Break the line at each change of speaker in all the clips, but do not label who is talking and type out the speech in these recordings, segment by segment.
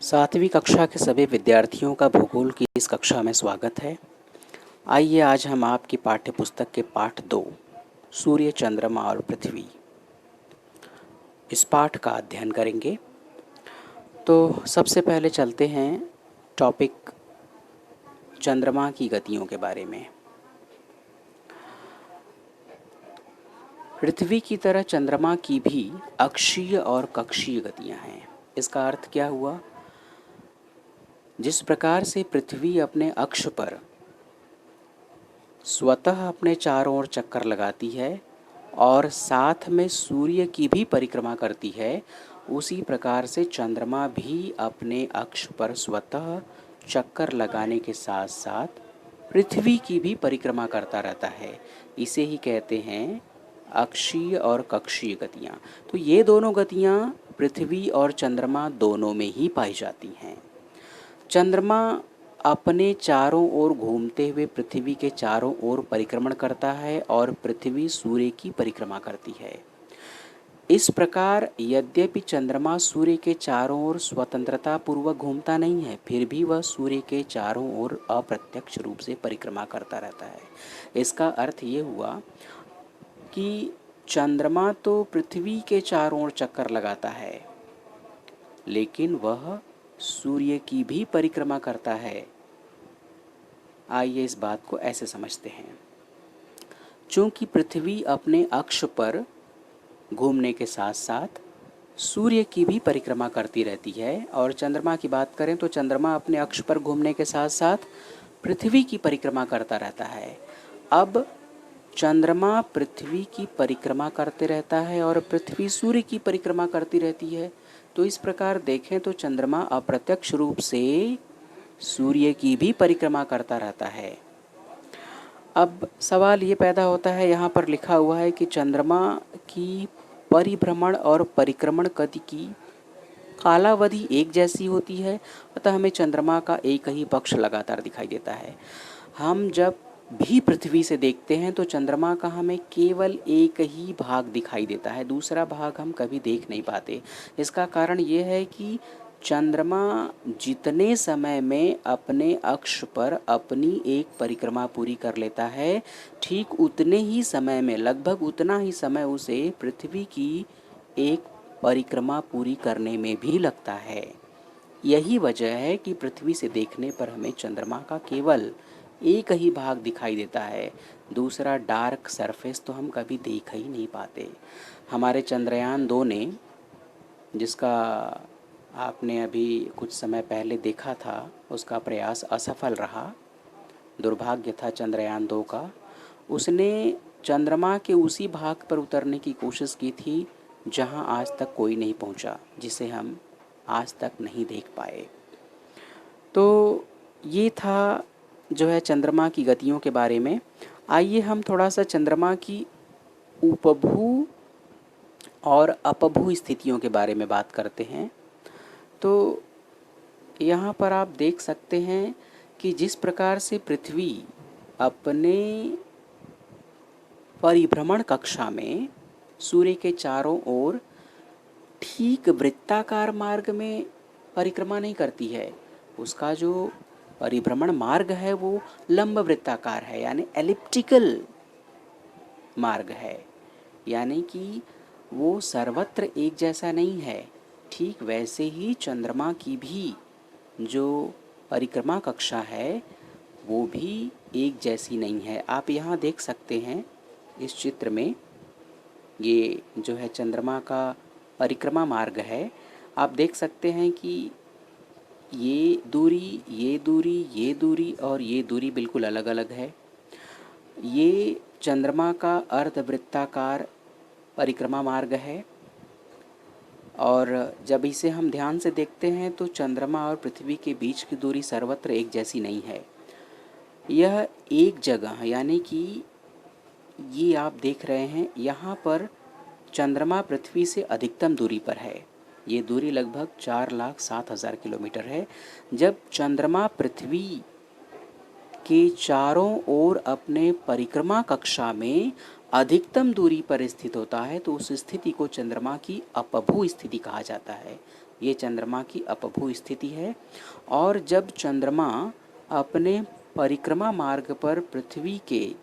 सातवीं कक्षा के सभी विद्यार्थियों का भूगोल की इस कक्षा में स्वागत है। आइए आज हम आपकी पाठ्य पुस्तक के पाठ 2 सूर्य, चंद्रमा और पृथ्वी इस पाठ का अध्ययन करेंगे। तो सबसे पहले चलते हैं टॉपिक चंद्रमा की गतियों के बारे में। पृथ्वी की तरह चंद्रमा की भी अक्षीय और कक्षीय गतियां हैं। इसका अर्थ क्या हुआ? जिस प्रकार से पृथ्वी अपने अक्ष पर स्वतः अपने चारों ओर चक्कर लगाती है और साथ में सूर्य की भी परिक्रमा करती है, उसी प्रकार से चंद्रमा भी अपने अक्ष पर स्वतः चक्कर लगाने के साथ साथ पृथ्वी की भी परिक्रमा करता रहता है। इसे ही कहते हैं अक्षीय और कक्षीय गतियाँ। तो ये दोनों गतियाँ पृथ्वी और चंद्रमा दोनों में ही पाई जाती हैं। चंद्रमा अपने चारों ओर घूमते हुए पृथ्वी के चारों ओर परिक्रमण करता है और पृथ्वी सूर्य की परिक्रमा करती है। इस प्रकार यद्यपि चंद्रमा सूर्य के चारों ओर स्वतंत्रता पूर्वक घूमता नहीं है, फिर भी वह सूर्य के चारों ओर अप्रत्यक्ष रूप से परिक्रमा करता रहता है। इसका अर्थ ये हुआ कि चंद्रमा तो पृथ्वी के चारों ओर चक्कर लगाता है, लेकिन वह सूर्य की भी परिक्रमा करता है। आइए इस बात को ऐसे समझते हैं। चूंकि पृथ्वी अपने अक्ष पर घूमने के साथ साथ सूर्य की भी परिक्रमा करती रहती है, और चंद्रमा की बात करें तो चंद्रमा अपने अक्ष पर घूमने के साथ साथ पृथ्वी की परिक्रमा करता रहता है। अब चंद्रमा पृथ्वी की परिक्रमा करते रहता है और पृथ्वी सूर्य की परिक्रमा करती रहती है। तो इस प्रकार देखें तो चंद्रमा अप्रत्यक्ष रूप से सूर्य की भी परिक्रमा करता रहता है। अब सवाल ये पैदा होता है, यहाँ पर लिखा हुआ है कि चंद्रमा की परिभ्रमण और परिक्रमण गति की कालावधि एक जैसी होती है, अतः हमें चंद्रमा का एक ही पक्ष लगातार दिखाई देता है। हम जब भी पृथ्वी से देखते हैं तो चंद्रमा का हमें केवल एक ही भाग दिखाई देता है, दूसरा भाग हम कभी देख नहीं पाते। इसका कारण ये है कि चंद्रमा जितने समय में अपने अक्ष पर अपनी एक परिक्रमा पूरी कर लेता है, ठीक उतने ही समय में, लगभग उतना ही समय उसे पृथ्वी की एक परिक्रमा पूरी करने में भी लगता है। यही वजह है कि पृथ्वी से देखने पर हमें चंद्रमा का केवल एक ही भाग दिखाई देता है, दूसरा डार्क सरफेस तो हम कभी देख ही नहीं पाते। हमारे चंद्रयान 2 ने, जिसका आपने अभी कुछ समय पहले देखा था, उसका प्रयास असफल रहा, दुर्भाग्य था चंद्रयान 2 का। उसने चंद्रमा के उसी भाग पर उतरने की कोशिश की थी जहां आज तक कोई नहीं पहुंचा, जिसे हम आज तक नहीं देख पाए। तो ये था जो है चंद्रमा की गतियों के बारे में। आइए हम थोड़ा सा चंद्रमा की उपभू और अपभू स्थितियों के बारे में बात करते हैं। तो यहाँ पर आप देख सकते हैं कि जिस प्रकार से पृथ्वी अपने परिभ्रमण कक्षा में सूर्य के चारों ओर ठीक वृत्ताकार मार्ग में परिक्रमा नहीं करती है, उसका जो परिभ्रमण मार्ग है वो लंब वृत्ताकार है, यानी एलिप्टिकल मार्ग है, यानी कि वो सर्वत्र एक जैसा नहीं है। ठीक वैसे ही चंद्रमा की भी जो परिक्रमा कक्षा है वो भी एक जैसी नहीं है। आप यहाँ देख सकते हैं इस चित्र में, ये जो है चंद्रमा का परिक्रमा मार्ग है। आप देख सकते हैं कि ये दूरी, ये दूरी, ये दूरी और ये दूरी बिल्कुल अलग अलग है। ये चंद्रमा का अर्धवृत्ताकार परिक्रमा मार्ग है, और जब इसे हम ध्यान से देखते हैं तो चंद्रमा और पृथ्वी के बीच की दूरी सर्वत्र एक जैसी नहीं है। यह एक जगह, यानी कि ये आप देख रहे हैं, यहाँ पर चंद्रमा पृथ्वी से अधिकतम दूरी पर है। ये दूरी लगभग 4,07,000 किलोमीटर है। जब चंद्रमा पृथ्वी के चारों ओर अपने परिक्रमा कक्षा में अधिकतम दूरी पर स्थित होता है तो उस स्थिति को चंद्रमा की अपभू स्थिति कहा जाता है। ये चंद्रमा की अपभू स्थिति है। और जब चंद्रमा अपने परिक्रमा मार्ग पर पृथ्वी के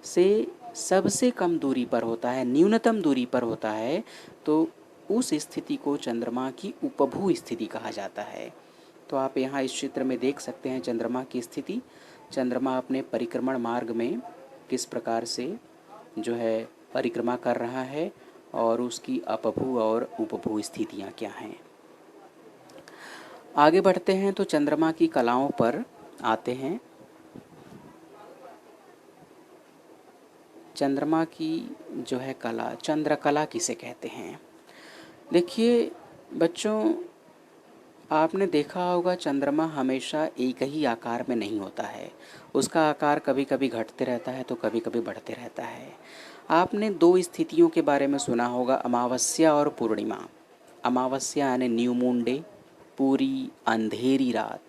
से सबसे कम दूरी पर होता है, न्यूनतम दूरी पर होता है, तो उस स्थिति को चंद्रमा की उपभू स्थिति कहा जाता है। तो आप यहाँ इस चित्र में देख सकते हैं चंद्रमा की स्थिति। चंद्रमा अपने परिक्रमण मार्ग में किस प्रकार से जो है परिक्रमा कर रहा है और उसकी अपभू और उपभू स्थितियाँ क्या हैं। आगे बढ़ते हैं तो चंद्रमा की कलाओं पर आते हैं। चंद्रमा की जो है कला, चंद्रकला किसे कहते हैं। देखिए बच्चों, आपने देखा होगा चंद्रमा हमेशा एक ही आकार में नहीं होता है। उसका आकार कभी कभी घटते रहता है तो कभी कभी बढ़ते रहता है। आपने दो स्थितियों के बारे में सुना होगा, अमावस्या और पूर्णिमा। अमावस्या यानी न्यू मून डे, पूरी अंधेरी रात,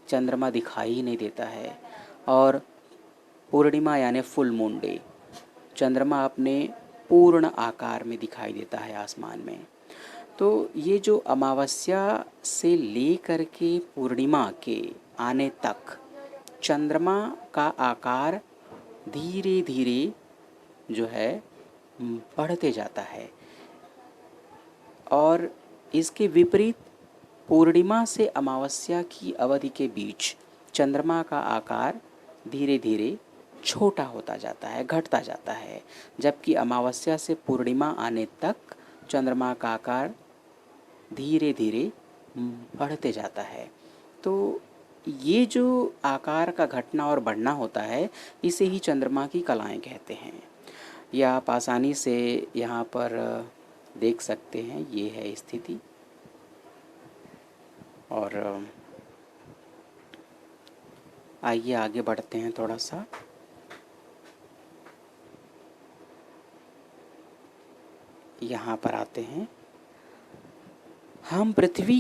चंद्रमा दिखाई ही नहीं देता है। और पूर्णिमा यानी फुल मून डे, चंद्रमा अपने पूर्ण आकार में दिखाई देता है आसमान में। तो ये जो अमावस्या से लेकर के पूर्णिमा के आने तक चंद्रमा का आकार धीरे धीरे जो है बढ़ते जाता है। और इसके विपरीत पूर्णिमा से अमावस्या की अवधि के बीच चंद्रमा का आकार धीरे धीरे छोटा होता जाता है, घटता जाता है। जबकि अमावस्या से पूर्णिमा आने तक चंद्रमा का आकार धीरे धीरे बढ़ते जाता है। तो ये जो आकार का घटना और बढ़ना होता है, इसे ही चंद्रमा की कलाएं कहते हैं। यह आप आसानी से यहाँ पर देख सकते हैं, ये है स्थिति। और आइए आगे बढ़ते हैं थोड़ा सा। यहाँ पर आते हैं। हम पृथ्वी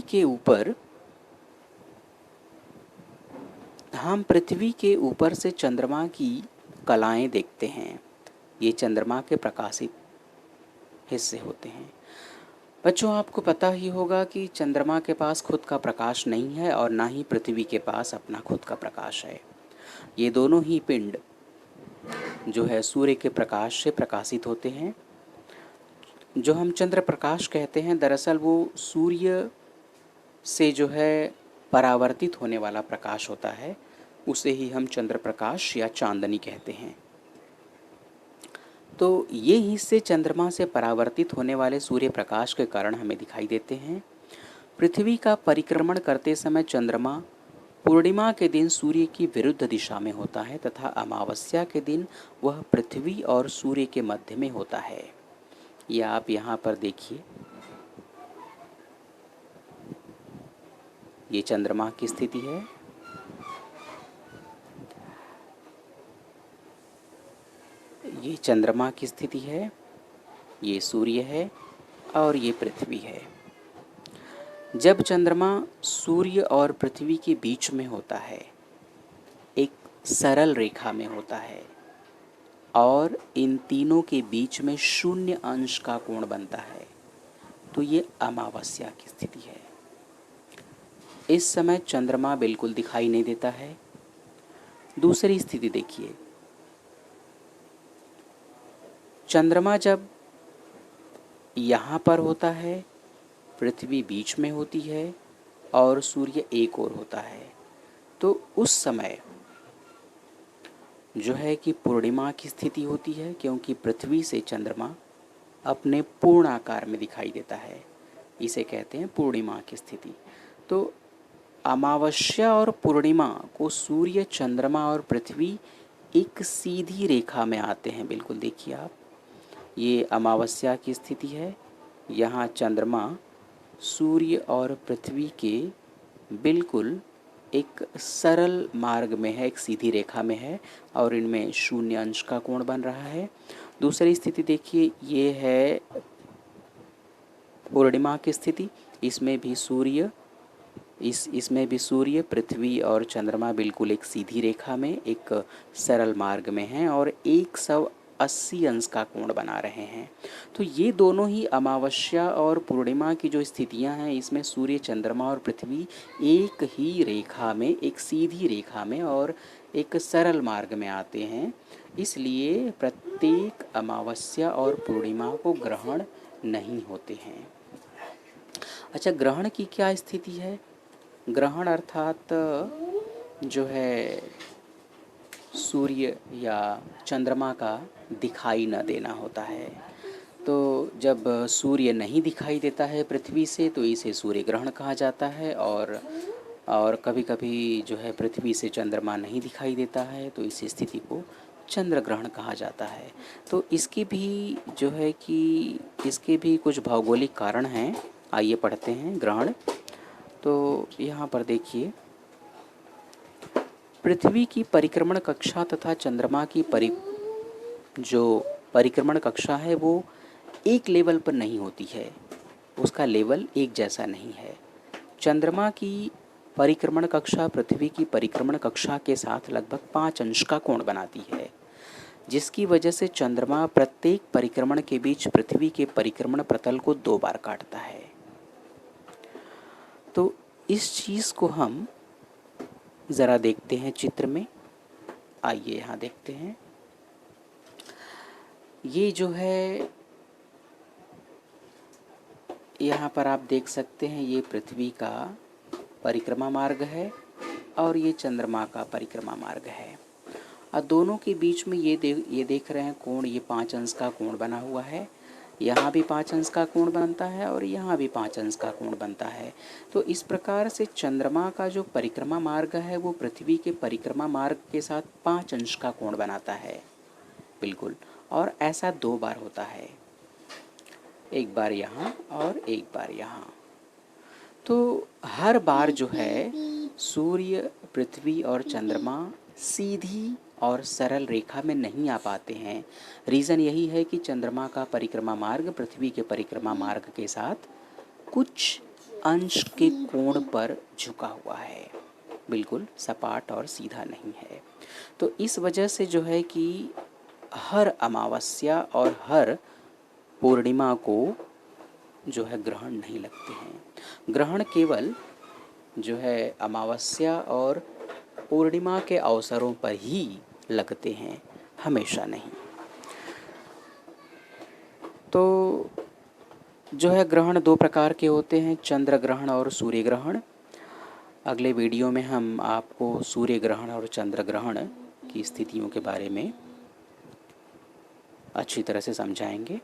के ऊपर से चंद्रमा की कलाएं देखते हैं। ये चंद्रमा के प्रकाशित हिस्से होते हैं। बच्चों, आपको पता ही होगा कि चंद्रमा के पास खुद का प्रकाश नहीं है और ना ही पृथ्वी के पास अपना खुद का प्रकाश है। ये दोनों ही पिंड जो है सूर्य के प्रकाश से प्रकाशित होते हैं। जो हम चंद्र प्रकाश कहते हैं, दरअसल वो सूर्य से जो है परावर्तित होने वाला प्रकाश होता है, उसे ही हम चंद्र प्रकाश या चांदनी कहते हैं। तो ये हिस्से चंद्रमा से परावर्तित होने वाले सूर्य प्रकाश के कारण हमें दिखाई देते हैं। पृथ्वी का परिक्रमण करते समय चंद्रमा पूर्णिमा के दिन सूर्य की विरुद्ध दिशा में होता है तथा अमावस्या के दिन वह पृथ्वी और सूर्य के मध्य में होता है। यह आप यहाँ पर देखिए, ये चंद्रमा की स्थिति है। ये चंद्रमा की स्थिति है, ये सूर्य है और ये पृथ्वी है। जब चंद्रमा सूर्य और पृथ्वी के बीच में होता है, एक सरल रेखा में होता है और इन तीनों के बीच में 0 अंश का कोण बनता है, तो ये अमावस्या की स्थिति है। इस समय चंद्रमा बिल्कुल दिखाई नहीं देता है। दूसरी स्थिति देखिए, चंद्रमा जब यहाँ पर होता है, पृथ्वी बीच में होती है और सूर्य एक ओर होता है, तो उस समय जो है कि पूर्णिमा की स्थिति होती है, क्योंकि पृथ्वी से चंद्रमा अपने पूर्ण आकार में दिखाई देता है। इसे कहते हैं पूर्णिमा की स्थिति। तो अमावस्या और पूर्णिमा को सूर्य, चंद्रमा और पृथ्वी एक सीधी रेखा में आते हैं। बिल्कुल देखिए आप, ये अमावस्या की स्थिति है। यहाँ चंद्रमा सूर्य और पृथ्वी के बिल्कुल एक सरल मार्ग में है, एक सीधी रेखा में है और इनमें 0 अंश का कोण बन रहा है। दूसरी स्थिति देखिए, ये है पूर्णिमा की स्थिति। इसमें भी सूर्य, पृथ्वी और चंद्रमा बिल्कुल एक सीधी रेखा में, एक सरल मार्ग में हैं और 180 80 अंश का कोण बना रहे हैं। तो ये दोनों ही अमावस्या और पूर्णिमा की जो स्थितियां हैं, इसमें सूर्य, चंद्रमा और पृथ्वी एक ही रेखा में, एक सीधी रेखा में और एक सरल मार्ग में आते हैं। इसलिए प्रत्येक अमावस्या और पूर्णिमा को ग्रहण नहीं होते हैं। अच्छा, ग्रहण की क्या स्थिति है? ग्रहण अर्थात जो है सूर्य या चंद्रमा का दिखाई न देना होता है। तो जब सूर्य नहीं दिखाई देता है पृथ्वी से तो इसे सूर्य ग्रहण कहा जाता है। और कभी कभी जो है पृथ्वी से चंद्रमा नहीं दिखाई देता है तो इस स्थिति को चंद्र ग्रहण कहा जाता है। तो इसकी भी जो है कि इसके भी कुछ भौगोलिक कारण हैं। आइए पढ़ते हैं ग्रहण। तो यहाँ पर देखिए, पृथ्वी की परिक्रमण कक्षा तथा चंद्रमा की जो परिक्रमण कक्षा है वो एक लेवल पर नहीं होती है, उसका लेवल एक जैसा नहीं है। चंद्रमा की परिक्रमण कक्षा पृथ्वी की परिक्रमण कक्षा के साथ लगभग 5 अंश का कोण बनाती है, जिसकी वजह से चंद्रमा प्रत्येक परिक्रमण के बीच पृथ्वी के परिक्रमण प्रतल को 2 बार काटता है। तो इस चीज़ को हम ज़रा देखते हैं चित्र में। आइए यहाँ देखते हैं। ये जो है यहाँ पर आप देख सकते हैं, ये पृथ्वी का परिक्रमा मार्ग है और ये चंद्रमा का परिक्रमा मार्ग है। और दोनों के बीच में ये देख रहे हैं कोण, ये 5 अंश का कोण बना हुआ है। यहाँ भी 5 अंश का कोण बनता है और यहाँ भी 5 अंश का कोण बनता है। तो इस प्रकार से चंद्रमा का जो परिक्रमा मार्ग है वो पृथ्वी के परिक्रमा मार्ग के साथ 5 अंश का कोण बनाता है, बिल्कुल। और ऐसा 2 बार होता है, एक बार यहाँ और एक बार यहाँ। तो हर बार जो है सूर्य, पृथ्वी और चंद्रमा सीधी और सरल रेखा में नहीं आ पाते हैं। रीज़न यही है कि चंद्रमा का परिक्रमा मार्ग पृथ्वी के परिक्रमा मार्ग के साथ कुछ अंश के कोण पर झुका हुआ है, बिल्कुल सपाट और सीधा नहीं है। तो इस वजह से जो है कि हर अमावस्या और हर पूर्णिमा को जो है ग्रहण नहीं लगते हैं। ग्रहण केवल जो है अमावस्या और पूर्णिमा के अवसरों पर ही लगते हैं, हमेशा नहीं। तो जो है ग्रहण 2 प्रकार के होते हैं, चंद्र ग्रहण और सूर्य ग्रहण। अगले वीडियो में हम आपको सूर्य ग्रहण और चंद्र ग्रहण की स्थितियों के बारे में अच्छी तरह से समझाएंगे।